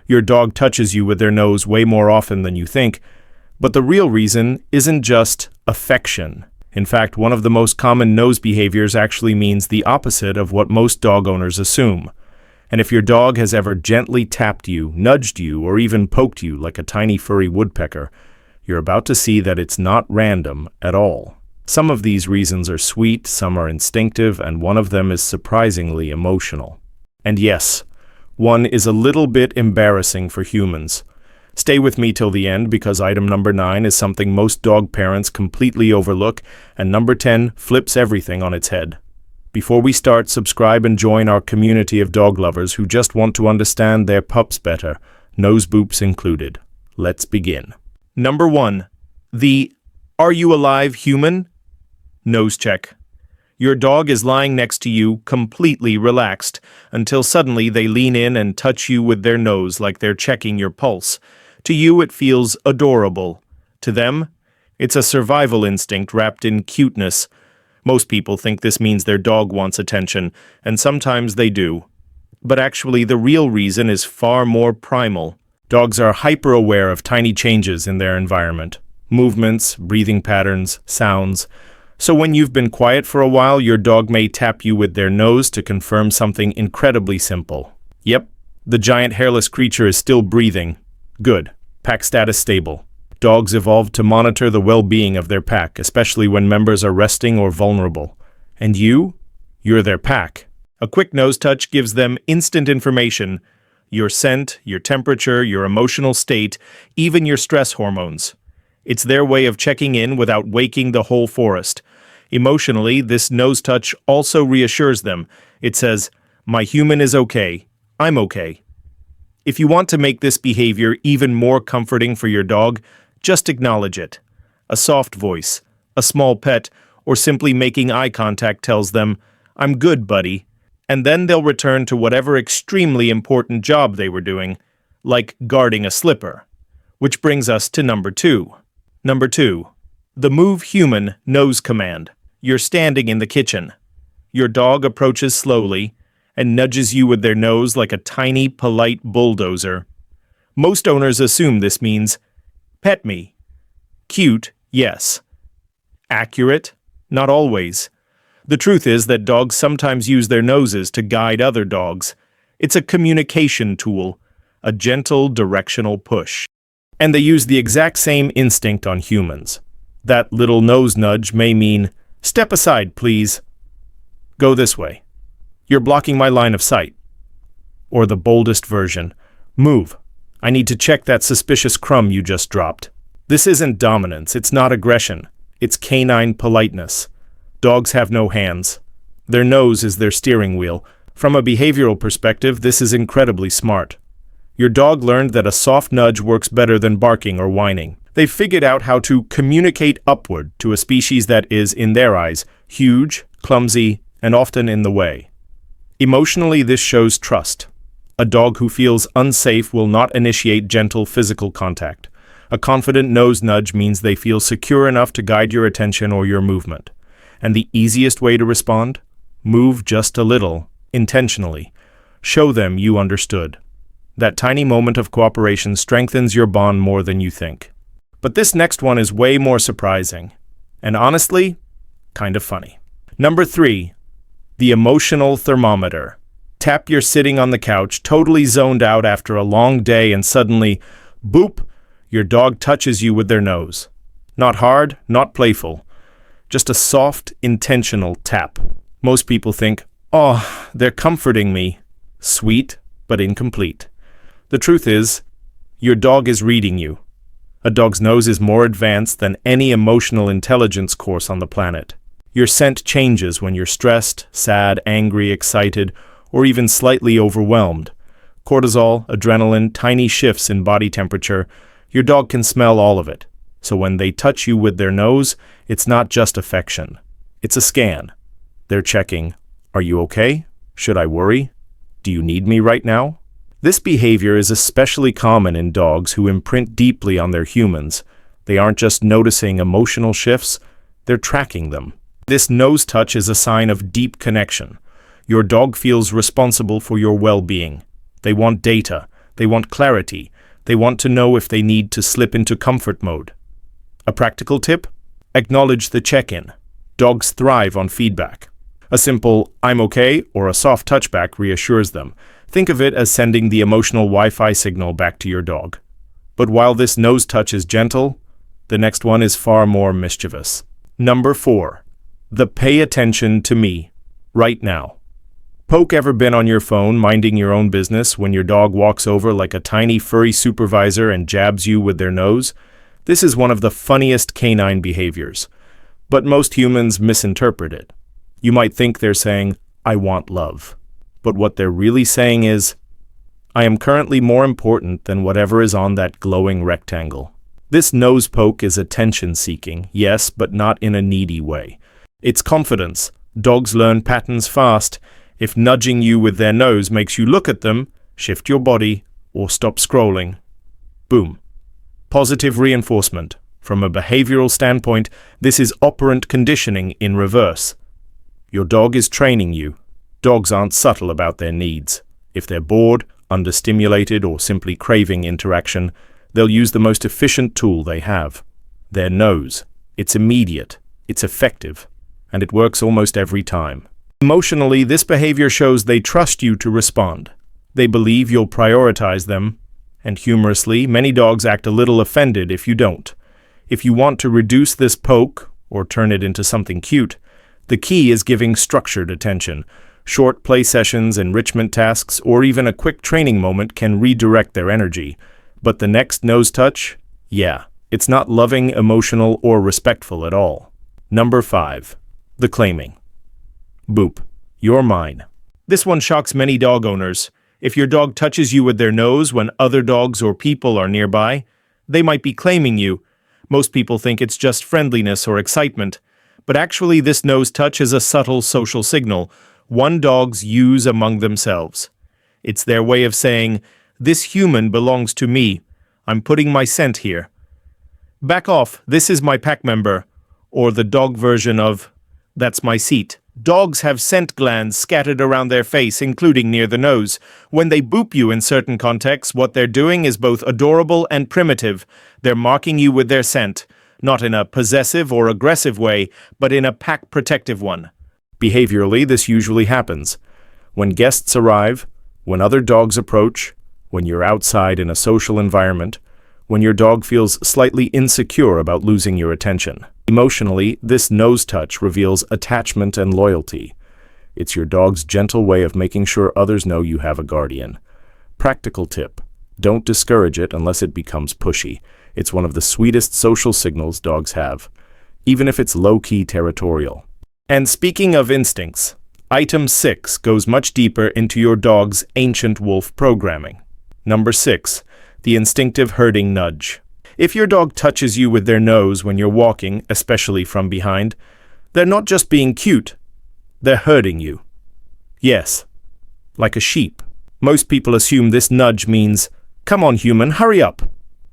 Your dog touches you with their nose way more often than you think, but the real reason isn't just affection. In fact, one of the most common nose behaviors actually means the opposite of what most dog owners assume. And if your dog has ever gently tapped you, nudged you, or even poked you like a tiny furry woodpecker, you're about to see that it's not random at all. Some of these reasons are sweet, some are instinctive, and one of them is surprisingly emotional. And yes, one is a little bit embarrassing for humans. Stay with me till the end because item number 9 is something most dog parents completely overlook, and number 10 flips everything on its head. Before we start, subscribe and join our community of dog lovers who just want to understand their pups better, nose boops included. Let's begin. Number 1. The "Are you alive, human?" nose check. Your dog is lying next to you, completely relaxed, until suddenly they lean in and touch you with their nose like they're checking your pulse. To you, it feels adorable. To them, it's a survival instinct wrapped in cuteness. Most people think this means their dog wants attention, and sometimes they do. But actually, the real reason is far more primal. Dogs are hyper-aware of tiny changes in their environment. Movements, breathing patterns, sounds. So when you've been quiet for a while, your dog may tap you with their nose to confirm something incredibly simple. Yep, the giant hairless creature is still breathing. Good. Pack status stable. Dogs evolved to monitor the well-being of their pack, especially when members are resting or vulnerable. And you're their pack. A quick nose touch gives them instant information. Your scent, your temperature, your emotional state, even your stress hormones. It's their way of checking in without waking the whole forest. Emotionally, this nose touch also reassures them. It says, "My human is okay. I'm okay." If you want to make this behavior even more comforting for your dog, just acknowledge it. A soft voice, a small pet, or simply making eye contact tells them, "I'm good, buddy." And then they'll return to whatever extremely important job they were doing, like guarding a slipper. Which brings us to number 2. Number 2. The move human nose command. You're standing in the kitchen. Your dog approaches slowly and nudges you with their nose like a tiny, polite bulldozer. Most owners assume this means, "Pet me." Cute, yes. Accurate? Not always. The truth is that dogs sometimes use their noses to guide other dogs. It's a communication tool, a gentle directional push. And they use the exact same instinct on humans. That little nose nudge may mean, "Step aside, please." "Go this way. You're blocking my line of sight." Or the boldest version, "Move. I need to check that suspicious crumb you just dropped." This isn't dominance, it's not aggression. It's canine politeness. Dogs have no hands. Their nose is their steering wheel. From a behavioral perspective, this is incredibly smart. Your dog learned that a soft nudge works better than barking or whining. They've figured out how to communicate upward to a species that is, in their eyes, huge, clumsy, and often in the way. Emotionally, this shows trust. A dog who feels unsafe will not initiate gentle physical contact. A confident nose nudge means they feel secure enough to guide your attention or your movement. And the easiest way to respond? Move just a little, intentionally. Show them you understood. That tiny moment of cooperation strengthens your bond more than you think. But this next one is way more surprising. And honestly, kind of funny. Number 3. The emotional thermometer. Tap you're sitting on the couch, totally zoned out after a long day, and suddenly, boop, your dog touches you with their nose. Not hard, not playful. Just a soft, intentional tap. Most people think, "Oh, they're comforting me." Sweet, but incomplete. The truth is, your dog is reading you. A dog's nose is more advanced than any emotional intelligence course on the planet. Your scent changes when you're stressed, sad, angry, excited, or even slightly overwhelmed. Cortisol, adrenaline, tiny shifts in body temperature, your dog can smell all of it. So when they touch you with their nose, it's not just affection. It's a scan. They're checking, "Are you okay? Should I worry? Do you need me right now?" This behavior is especially common in dogs who imprint deeply on their humans. They aren't just noticing emotional shifts, they're tracking them. This nose touch is a sign of deep connection. Your dog feels responsible for your well-being. They want data. They want clarity. They want to know if they need to slip into comfort mode. A practical tip? Acknowledge the check-in. Dogs thrive on feedback. A simple "I'm okay" or a soft touchback reassures them. Think of it as sending the emotional Wi-Fi signal back to your dog. But while this nose touch is gentle, the next one is far more mischievous. Number 4. The pay attention to me, right now. Poke ever been on your phone minding your own business when your dog walks over like a tiny furry supervisor and jabs you with their nose? This is one of the funniest canine behaviors, but most humans misinterpret it. You might think they're saying, "I want love." But what they're really saying is, "I am currently more important than whatever is on that glowing rectangle." This nose poke is attention-seeking, yes, but not in a needy way. It's confidence. Dogs learn patterns fast. If nudging you with their nose makes you look at them, shift your body, or stop scrolling, boom. Positive reinforcement. From a behavioral standpoint, this is operant conditioning in reverse. Your dog is training you. Dogs aren't subtle about their needs. If they're bored, understimulated, or simply craving interaction, they'll use the most efficient tool they have, their nose. It's immediate, it's effective, and it works almost every time. Emotionally, this behavior shows they trust you to respond. They believe you'll prioritize them, and humorously, many dogs act a little offended if you don't. If you want to reduce this poke, or turn it into something cute, the key is giving structured attention. Short play sessions, enrichment tasks, or even a quick training moment can redirect their energy. But the next nose touch? Yeah, it's not loving, emotional, or respectful at all. Number 5. The claiming. Boop. You're mine. This one shocks many dog owners. If your dog touches you with their nose when other dogs or people are nearby, they might be claiming you. Most people think it's just friendliness or excitement. But actually, this nose touch is a subtle social signal one dogs use among themselves. It's their way of saying, "This human belongs to me. I'm putting my scent here. Back off, this is my pack member." Or the dog version of, "That's my seat." Dogs have scent glands scattered around their face, including near the nose. When they boop you in certain contexts, what they're doing is both adorable and primitive. They're marking you with their scent, not in a possessive or aggressive way, but in a pack-protective one. Behaviorally, this usually happens when guests arrive, when other dogs approach, when you're outside in a social environment, when your dog feels slightly insecure about losing your attention. Emotionally, this nose touch reveals attachment and loyalty. It's your dog's gentle way of making sure others know you have a guardian. Practical tip: don't discourage it unless it becomes pushy. It's one of the sweetest social signals dogs have, even if it's low-key territorial. And speaking of instincts, item 6 goes much deeper into your dog's ancient wolf programming. Number 6, the instinctive herding nudge. If your dog touches you with their nose when you're walking, especially from behind, they're not just being cute, they're herding you. Yes, like a sheep. Most people assume this nudge means, "Come on, human, hurry up."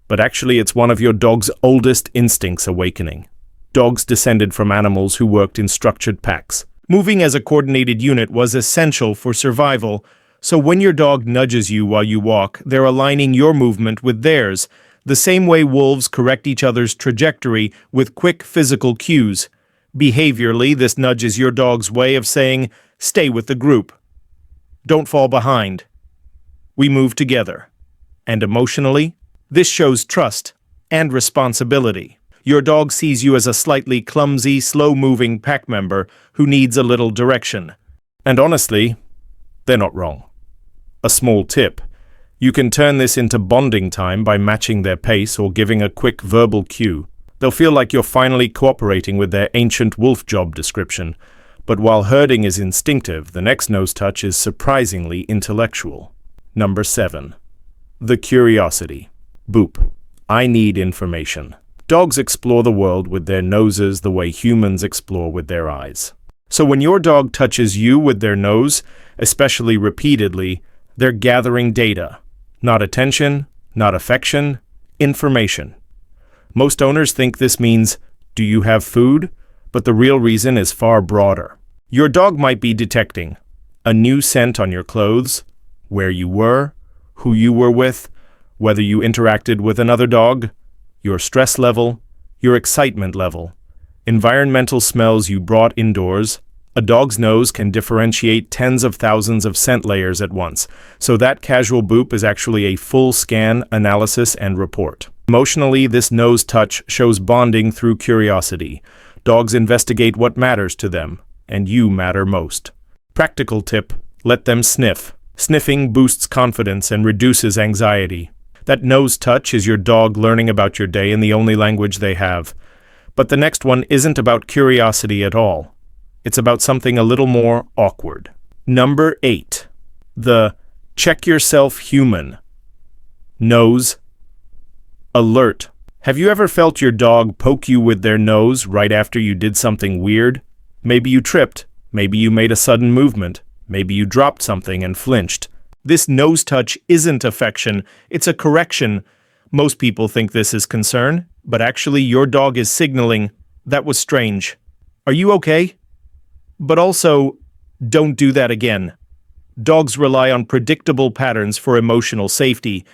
But actually, it's one of your dog's oldest instincts awakening. Dogs descended from animals who worked in structured packs. Moving as a coordinated unit was essential for survival, so when your dog nudges you while you walk, they're aligning your movement with theirs, the same way wolves correct each other's trajectory with quick physical cues. Behaviorally, this nudge is your dog's way of saying, "Stay with the group. Don't fall behind. We move together." And emotionally, this shows trust and responsibility. Your dog sees you as a slightly clumsy, slow-moving pack member who needs a little direction. And honestly, they're not wrong. A small tip: you can turn this into bonding time by matching their pace or giving a quick verbal cue. They'll feel like you're finally cooperating with their ancient wolf job description. But while herding is instinctive, the next nose touch is surprisingly intellectual. Number 7. The curiosity. Boop. I need information. Dogs explore the world with their noses the way humans explore with their eyes. So when your dog touches you with their nose, especially repeatedly, they're gathering data. Not attention, not affection, information. Most owners think this means, "Do you have food?" But the real reason is far broader. Your dog might be detecting a new scent on your clothes, where you were, who you were with, whether you interacted with another dog, your stress level, your excitement level, environmental smells you brought indoors. A dog's nose can differentiate tens of thousands of scent layers at once, so that casual boop is actually a full scan, analysis, and report. Emotionally, this nose touch shows bonding through curiosity. Dogs investigate what matters to them, and you matter most. Practical tip: let them sniff. Sniffing boosts confidence and reduces anxiety. That nose touch is your dog learning about your day in the only language they have. But the next one isn't about curiosity at all. It's about something a little more awkward. Number 8. The check yourself human. Nose. Alert. Have you ever felt your dog poke you with their nose right after you did something weird? Maybe you tripped. Maybe you made a sudden movement. Maybe you dropped something and flinched. This nose touch isn't affection, it's a correction. Most people think this is concern, but actually your dog is signaling, "That was strange. Are you okay?" But also, don't do that again. Dogs rely on predictable patterns for emotional safety.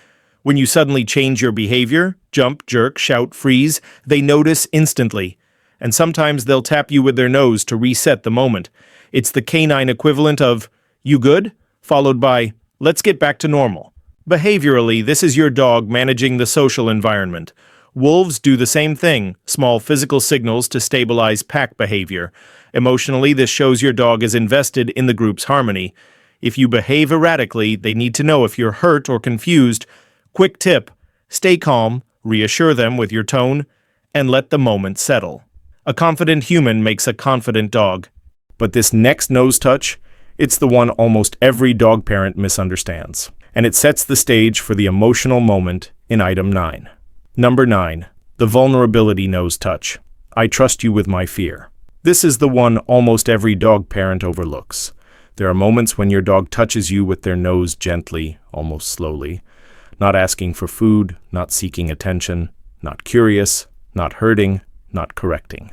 When you suddenly change your behavior, jump, jerk, shout, freeze, they notice instantly. And sometimes they'll tap you with their nose to reset the moment. It's the canine equivalent of, "You good?" followed by, "Let's get back to normal." Behaviorally, this is your dog managing the social environment. Wolves do the same thing, small physical signals to stabilize pack behavior. Emotionally, this shows your dog is invested in the group's harmony. If you behave erratically, they need to know if you're hurt or confused. Quick tip: stay calm, reassure them with your tone, and let the moment settle. A confident human makes a confident dog. But this next nose touch, it's the one almost every dog parent misunderstands. And it sets the stage for the emotional moment in item 9. Number 9. The vulnerability nose touch. I trust you with my fear. This is the one almost every dog parent overlooks. There are moments when your dog touches you with their nose gently, almost slowly, not asking for food, not seeking attention, not curious, not hurting, not correcting.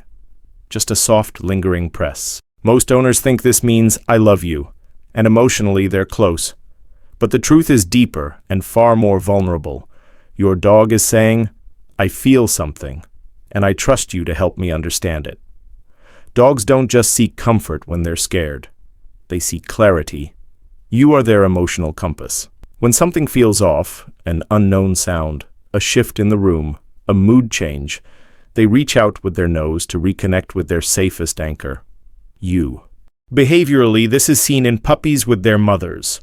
Just a soft, lingering press. Most owners think this means, "I love you," and emotionally they're close. But the truth is deeper and far more vulnerable. Your dog is saying, "I feel something, and I trust you to help me understand it." Dogs don't just seek comfort when they're scared. They seek clarity. You are their emotional compass. When something feels off, an unknown sound, a shift in the room, a mood change, they reach out with their nose to reconnect with their safest anchor, you. Behaviorally, this is seen in puppies with their mothers.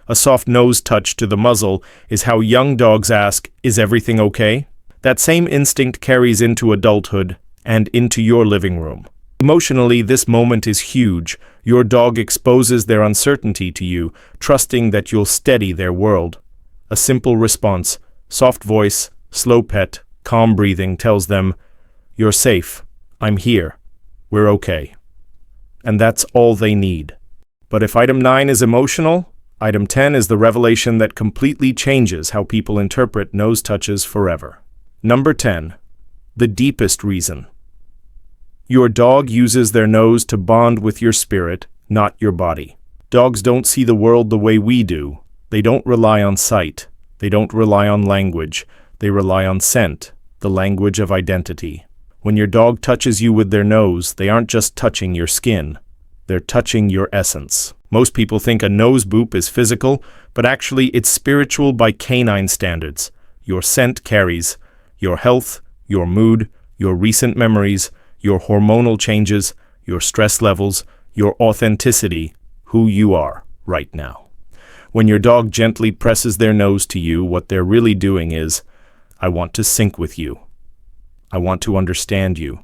A soft nose touch to the muzzle is how young dogs ask, "Is everything okay?" That same instinct carries into adulthood and into your living room. Emotionally, this moment is huge. Your dog exposes their uncertainty to you, trusting that you'll steady their world. A simple response, soft voice, slow pet, calm breathing tells them, "You're safe. I'm here. We're okay." And that's all they need. But if item 9 is emotional, item 10 is the revelation that completely changes how people interpret nose touches forever. Number 10. The deepest reason. Your dog uses their nose to bond with your spirit, not your body. Dogs don't see the world the way we do. They don't rely on sight. They don't rely on language. They rely on scent, the language of identity. When your dog touches you with their nose, they aren't just touching your skin. They're touching your essence. Most people think a nose boop is physical, but actually it's spiritual by canine standards. Your scent carries your health, your mood, your recent memories, your hormonal changes, your stress levels, your authenticity, who you are right now. When your dog gently presses their nose to you, what they're really doing is, "I want to sync with you. I want to understand you.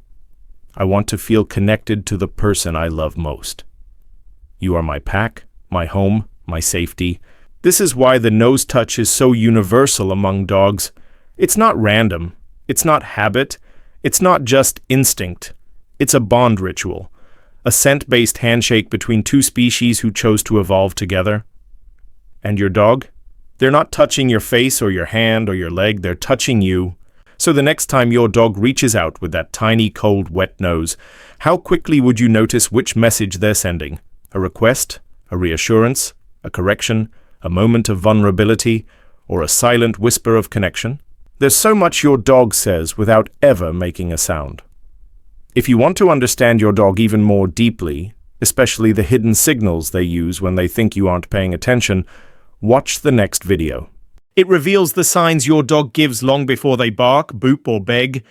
I want to feel connected to the person I love most. You are my pack, my home, my safety." This is why the nose touch is so universal among dogs. It's not random. It's not habit. It's not just instinct. It's a bond ritual. A scent-based handshake between two species who chose to evolve together. And your dog? They're not touching your face or your hand or your leg. They're touching you. So the next time your dog reaches out with that tiny, cold, wet nose, how quickly would you notice which message they're sending? A request? A reassurance? A correction? A moment of vulnerability? or a silent whisper of connection. There's so much your dog says without ever making a sound. If you want to understand your dog even more deeply, especially the hidden signals they use when they think you aren't paying attention, watch the next video. It reveals the signs your dog gives long before they bark, boop, or beg.